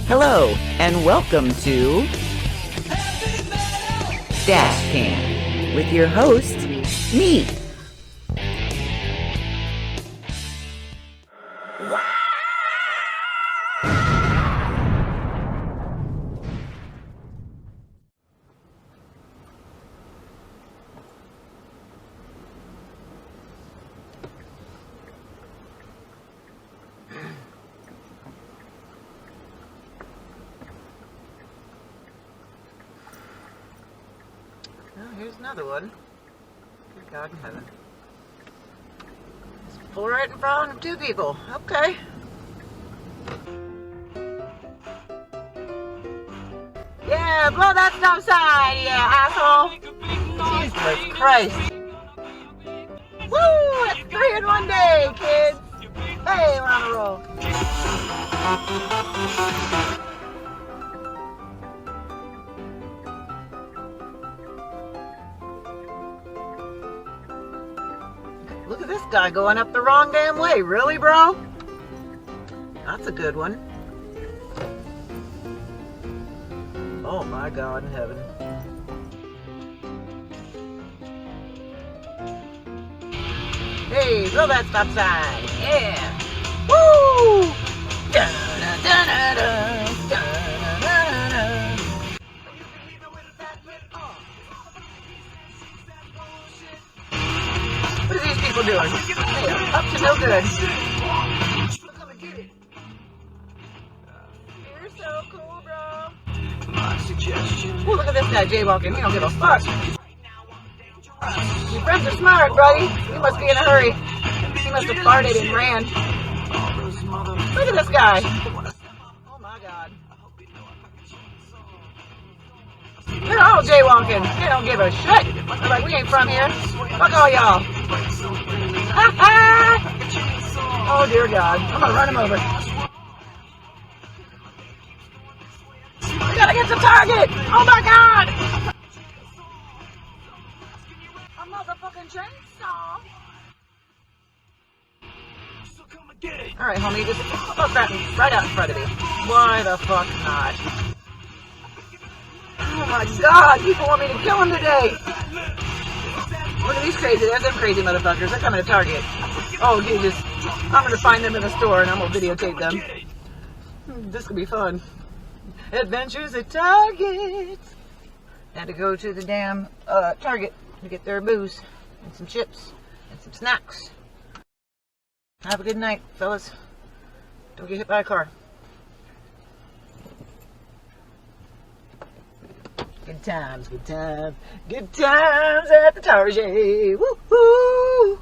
Hello, and welcome to Dash Cam with your host, me. Here's another one. Good God in heaven. Just pull right in front of two people. Okay. Yeah, blow that stop sign, yeah, asshole. Jesus Christ. Woo! It's 3 in 1 day, kids. Hey, we're on a roll. Look at this guy going up the wrong damn way. Really, bro? That's a good one. Oh my God in heaven. Hey, blow that stop sign. Yeah. Woo! Da-da-da-da-da. Da-da-da-da-da. What are these people doing? They are up to no good. You're so cool, bro. Ooh, look at this guy jaywalking. He don't give a fuck. Your friends are smart, buddy. He must be in a hurry. He must have farted and ran. Look at this guy. Oh my God. They're all jaywalking. They don't give a shit. They're like, we ain't from here. Fuck all y'all. Oh dear God. I'm gonna run him over. We gotta get to target. Oh my God. A motherfucking chainsaw. Alright, homie, just fuck that right out in front of me. Why the fuck not? Oh my God, people want me to kill him today. Look at these crazy, there's them crazy motherfuckers. They're coming to Target. Oh, Jesus. I'm going to find them in the store and I'm going to videotape them. This could be fun. Adventures at Target. Had to go to the damn Target to get their booze and some chips and some snacks. Have a good night, fellas. Don't get hit by a car. Good times, good times, good times at the Target. Woo-hoo!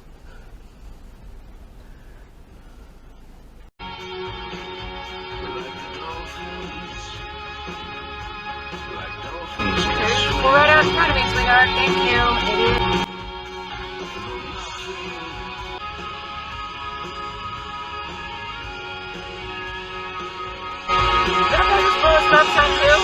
Pull right out in front of me, sweetheart. Thank you, idiot. Did I just pull a stop sign too?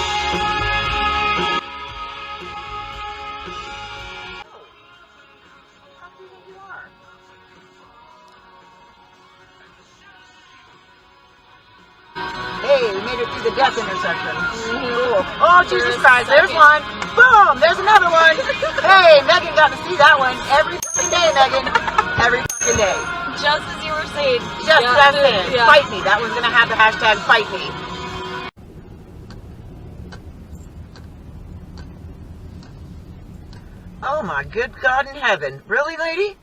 Hey, we made it through the death intersection. Cool. Oh, Jesus Christ, there's one. Boom, there's another one. Hey, Megan got to see that one every fucking day, Megan. Every fucking day. Just as you were saying. Just as it. Yeah. Fight me. That one's going to have the hashtag fight me. Oh my good God in heaven. Really, lady?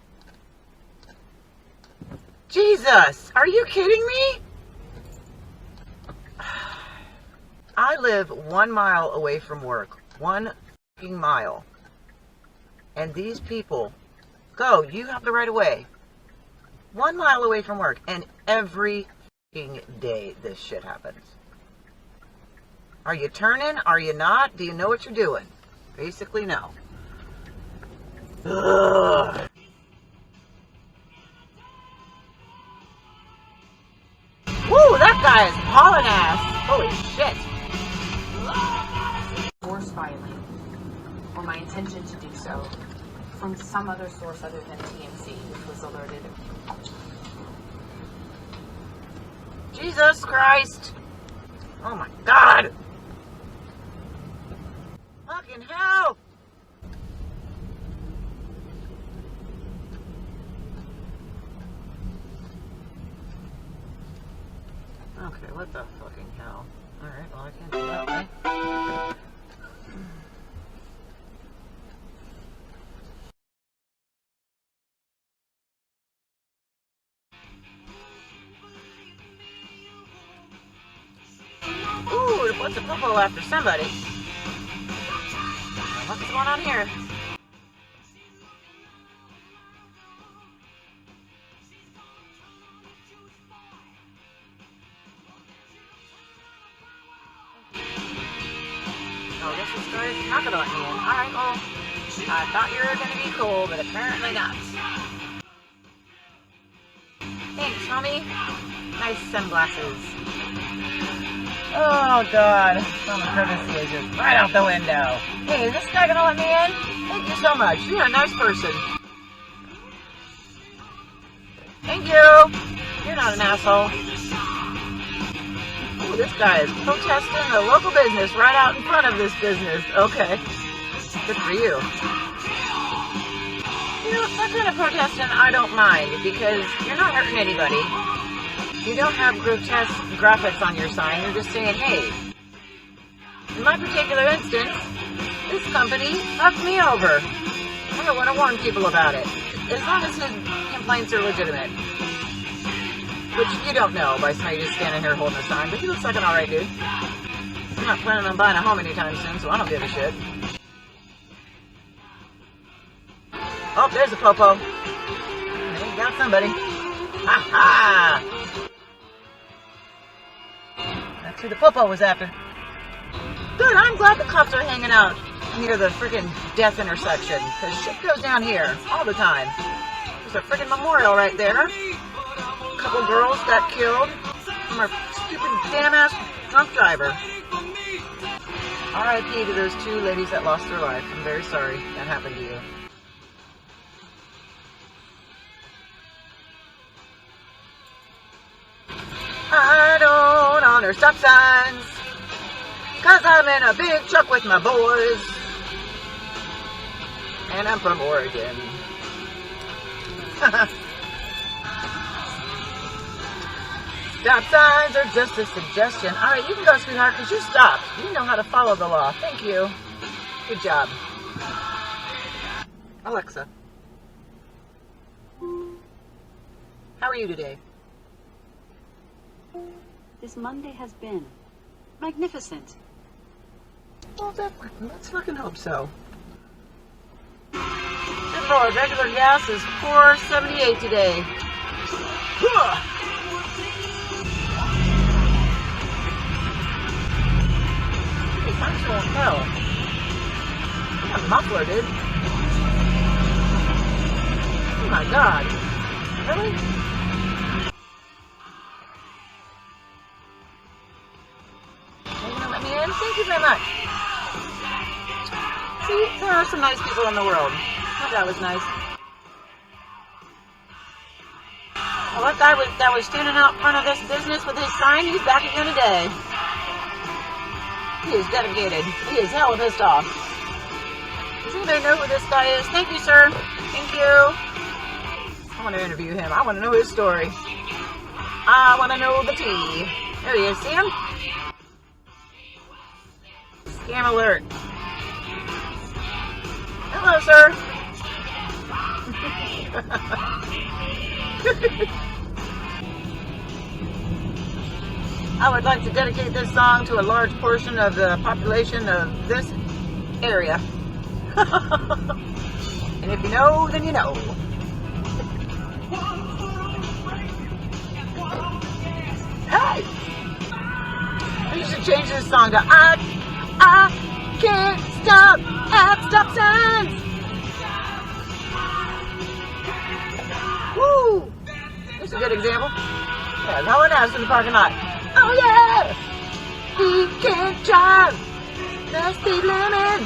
Jesus, are you kidding me? I live 1 mile away from work. 1 fucking mile. And these people go, you have the right of way. 1 mile away from work. And every fucking day this shit happens. Are you turning? Are you not? Do you know what you're doing? Basically, no. Ugh. Woo, that guy is hauling ass. Holy shit. Force filing, or my intention to do so, from some other source other than TMZ, which was alerted. Jesus Christ. Oh my God! Fucking hell! Okay, what the fucking hell? Alright, well I can't do that way. Ooh, what's a popo after somebody? What's going on here? Oh, I guess this guy is not gonna let me in. Alright, well, I thought you were gonna be cool, but apparently not. Thanks, homie. Nice sunglasses. Oh, God. Common courtesy is just right out the window. Hey, is this guy gonna let me in? Thank you so much. You're a nice person. Thank you. You're not an asshole. Oh, this guy is protesting a local business right out in front of this business. Okay. Good for you. You know, that kind of protesting I don't mind because you're not hurting anybody. You don't have grotesque graphics on your sign. You're just saying, hey, in my particular instance, this company fucked me over. I don't want to warn people about it. As long as his complaints are legitimate. Which you don't know by somebody just standing here holding a sign, but he looks like an alright dude. I'm not planning on buying a home anytime soon, so I don't give a shit. Oh, there's a popo. Hey, got somebody. Ha ha! That's who the popo was after. Good, I'm glad the cops are hanging out near the freaking death intersection, because shit goes down here all the time. There's a freaking memorial right there. A couple girls got killed from a stupid damn-ass drunk driver. R.I.P. to those two ladies that lost their life. I'm very sorry that happened to you. I don't honor stop signs, 'cause I'm in a big truck with my boys, and I'm from Oregon. Stop signs are just a suggestion. Alright, you can go, sweetheart, because you stopped. You know how to follow the law. Thank you. Good job. Alexa, how are you today? This Monday has been magnificent. Well, let's fucking hope so. $10 regular gas is $4.78 today. Actual hell. I got a muffler, dude. Oh my God. Really? Are you gonna let me in? Thank you very much. See, there are some nice people in the world. Oh, that was nice. Well, that guy that was standing out front of this business with his sign, he's back again today. He is dedicated. He is hella pissed off. Does anybody know who this guy is? Thank you, sir. Thank you. I want to interview him. I want to know his story. I want to know the tea. There he is. See him? Scam alert. Hello, sir. I would like to dedicate this song to a large portion of the population of this area. And if you know, then you know. Hey! You should change this song to I can't stop at stop signs. Woo! That's a good example. Yeah, Helen has in the parking lot. Oh yeah! He can't drive the speed limit.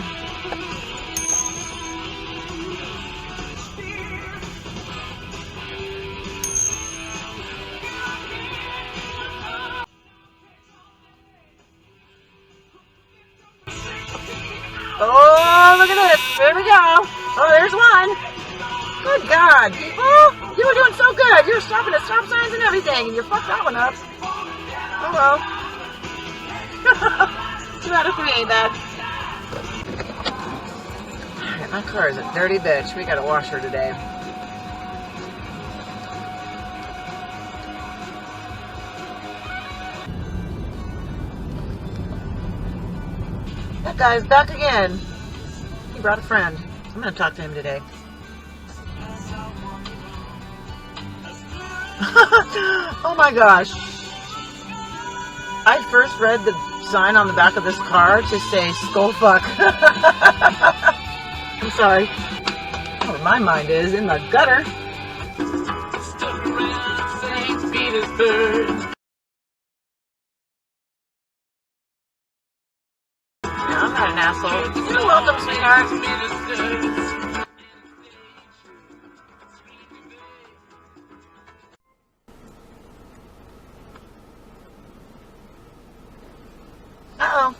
Oh, look at this. Here we go. Oh, there's one. Good God, people. You were doing so good. You were stopping at stop signs and everything, and you fucked that one up. Oh, well. 2 out of 3 ain't bad. Alright, my car is a dirty bitch. We gotta wash her today. That guy's back again. He brought a friend. I'm gonna talk to him today. Oh my gosh. I first read the sign on the back of this car to say skull fuck. I'm sorry. Oh, my mind is in the gutter. St. Petersburg. I'm not an asshole. You're welcome, sweetheart. Uh-oh.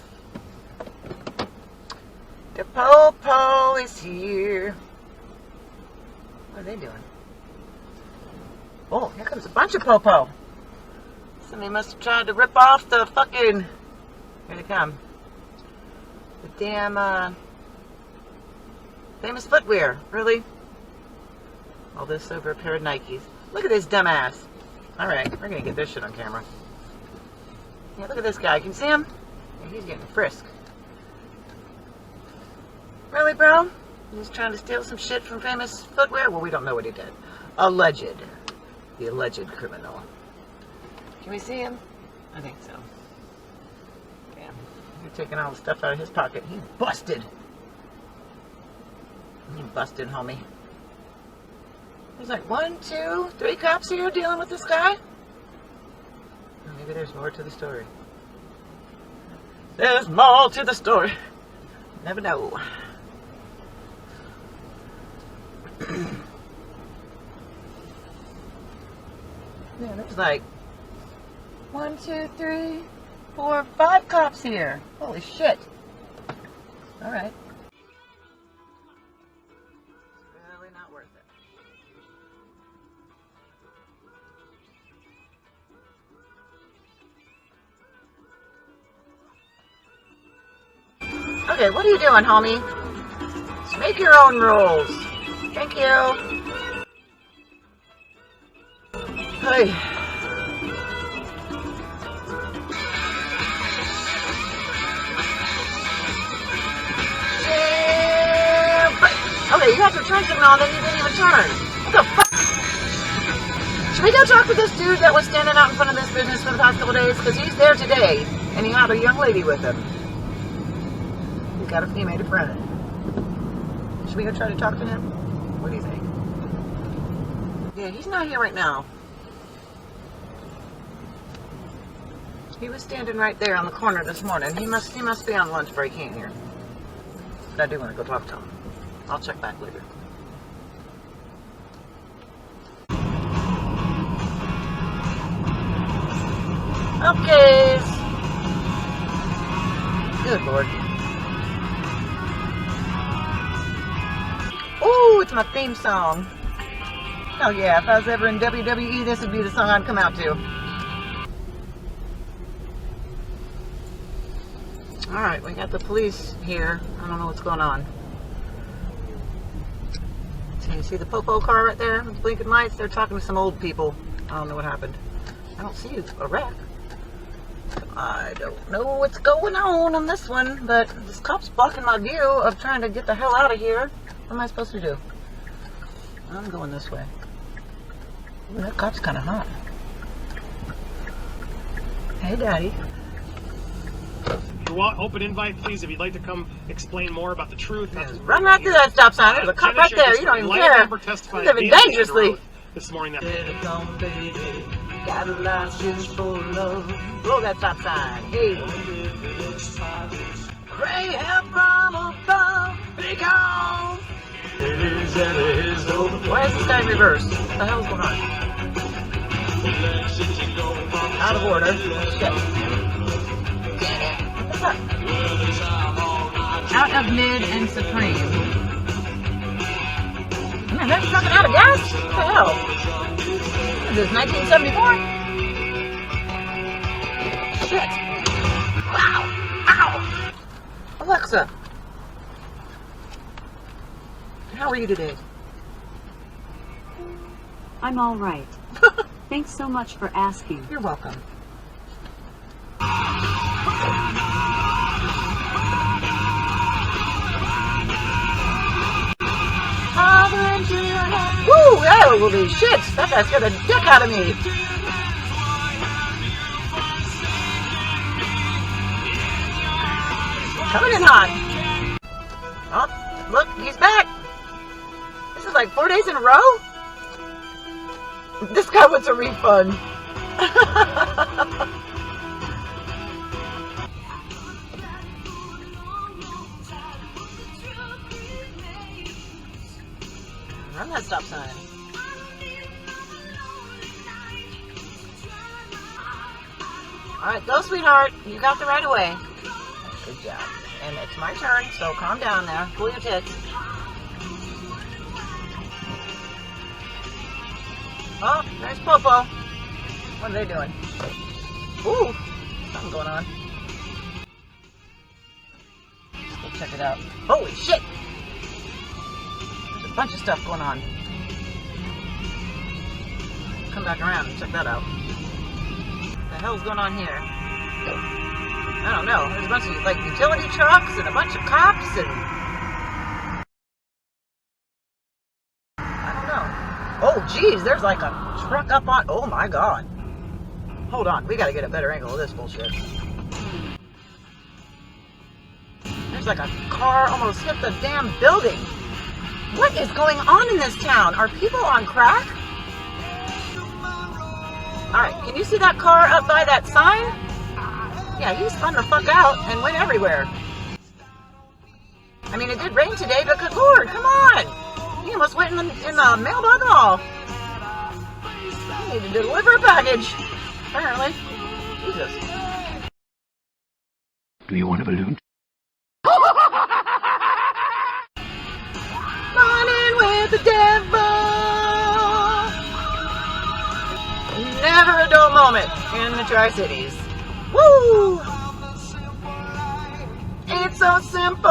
The po-po is here. What are they doing? Oh, here comes a bunch of po-po. Somebody must have tried to rip off the fucking... Here they come. The damn, famous footwear. Really? All this over a pair of Nikes. Look at this dumbass. Alright, we're gonna get this shit on camera. Yeah, look at this guy. Can you see him? Yeah, he's getting frisked. Really, bro? He's trying to steal some shit from famous footwear? Well, we don't know what he did. Alleged. The alleged criminal. Can we see him? I think so. You're taking all the stuff out of his pocket. He busted. He busted, homie. There's like 1, 2, 3 cops here dealing with this guy. Maybe there's more to the story. There's more to the story. Never know. Yeah, there's like 1, 2, 3, 4, 5 cops here. Holy shit. Alright. Really not worth it. Okay, what are you doing, homie? Just make your own rules. Thank you. Hey. Okay, you have to turn signal on, then you didn't even turn. What the fuck? Should we go talk to this dude that was standing out in front of this business for the past couple days? Because he's there today, and he had a young lady with him. He's got a female friend. Should we go try to talk to him? What do you think? Yeah, he's not here right now. He was standing right there on the corner this morning. He must be on lunch break. He ain't here. But I do want to go talk to him. I'll check back later. Okay. Good Lord. Ooh, it's my theme song. Oh yeah, if I was ever in WWE, this would be the song I'd come out to. Alright, we got the police here. I don't know what's going on. So you see the Popo car right there with the blinking lights? They're talking to some old people. I don't know what happened. I don't see a wreck. I don't know what's going on this one, but this cop's blocking my view of trying to get the hell out of here. What am I supposed to do? I'm going this way. Ooh, that cop's kind of hot. Hey, Daddy. Open invite, please, if you'd like to come explain more about the truth. Yeah, run right through that stop sign. There's a cop right there. You don't even care. You're living dangerously. This morning, that got a license for love. Blow that stop sign. Hey. Pray help from above. Big on. Why is this guy in reverse? What the hell's going on? Out of order. Shit. What's up? Out of mid and supreme. Man, they're sucking out of gas? What the hell? What is this, 1974? Shit. Wow. Ow. Alexa. How are you today? I'm all right. Thanks so much for asking. You're welcome. Woo! Holy shit! That guy scared the dick out of me. Coming in hot. Oh, look, he's back. This is like 4 days in a row. This guy wants a refund. Run that stop sign. Alright, go sweetheart. You got the right of way. Good job. And it's my turn, so calm down there. Cool your tits. Oh, there's Popo. What are they doing? Ooh, something going on. Let's go check it out. Holy shit! There's a bunch of stuff going on. Come back around and check that out. What the hell's going on here? I don't know. There's a bunch of like utility trucks and a bunch of cops and I don't know. Oh geez, there's like a truck up on. Oh my god. Hold on, we gotta get a better angle of this bullshit. There's like a car almost hit the damn building. What is going on in this town? Are people on crack? Alright, can you see that car up by that sign? Yeah, he spun the fuck out and went everywhere. I mean, it did rain today, but good lord, come on! He almost went in the mailbox hall. He needed to deliver a package, apparently. Jesus. Do you want a balloon? Morning with the devil. Never a dull moment in the Tri-Cities. Woo! It's so simple.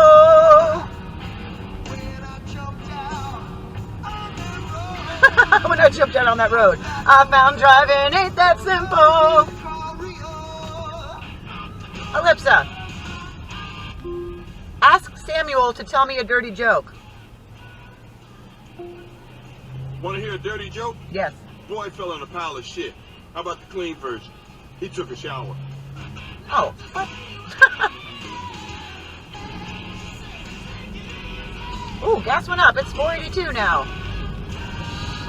When I jumped out on that road, I found driving ain't that simple. Alexa, ask Samuel to tell me a dirty joke. Want to hear a dirty joke? Yes. Boy fell in a pile of shit. How about the clean version? He took a shower. Oh, what? Ooh, gas went up. It's 482 now.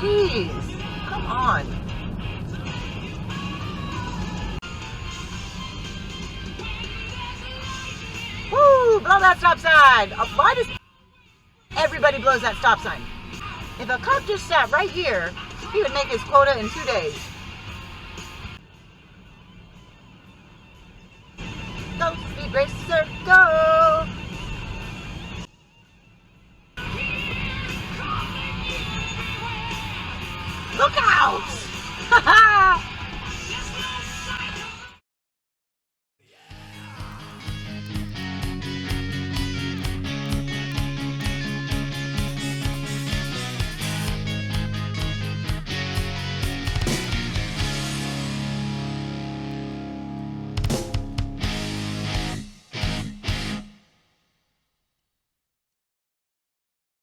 Jeez, come on. Woo, blow that stop sign. Why does everybody blows that stop sign? If a cop just sat right here, he would make his quota in 2 days. Go, speed racer, go!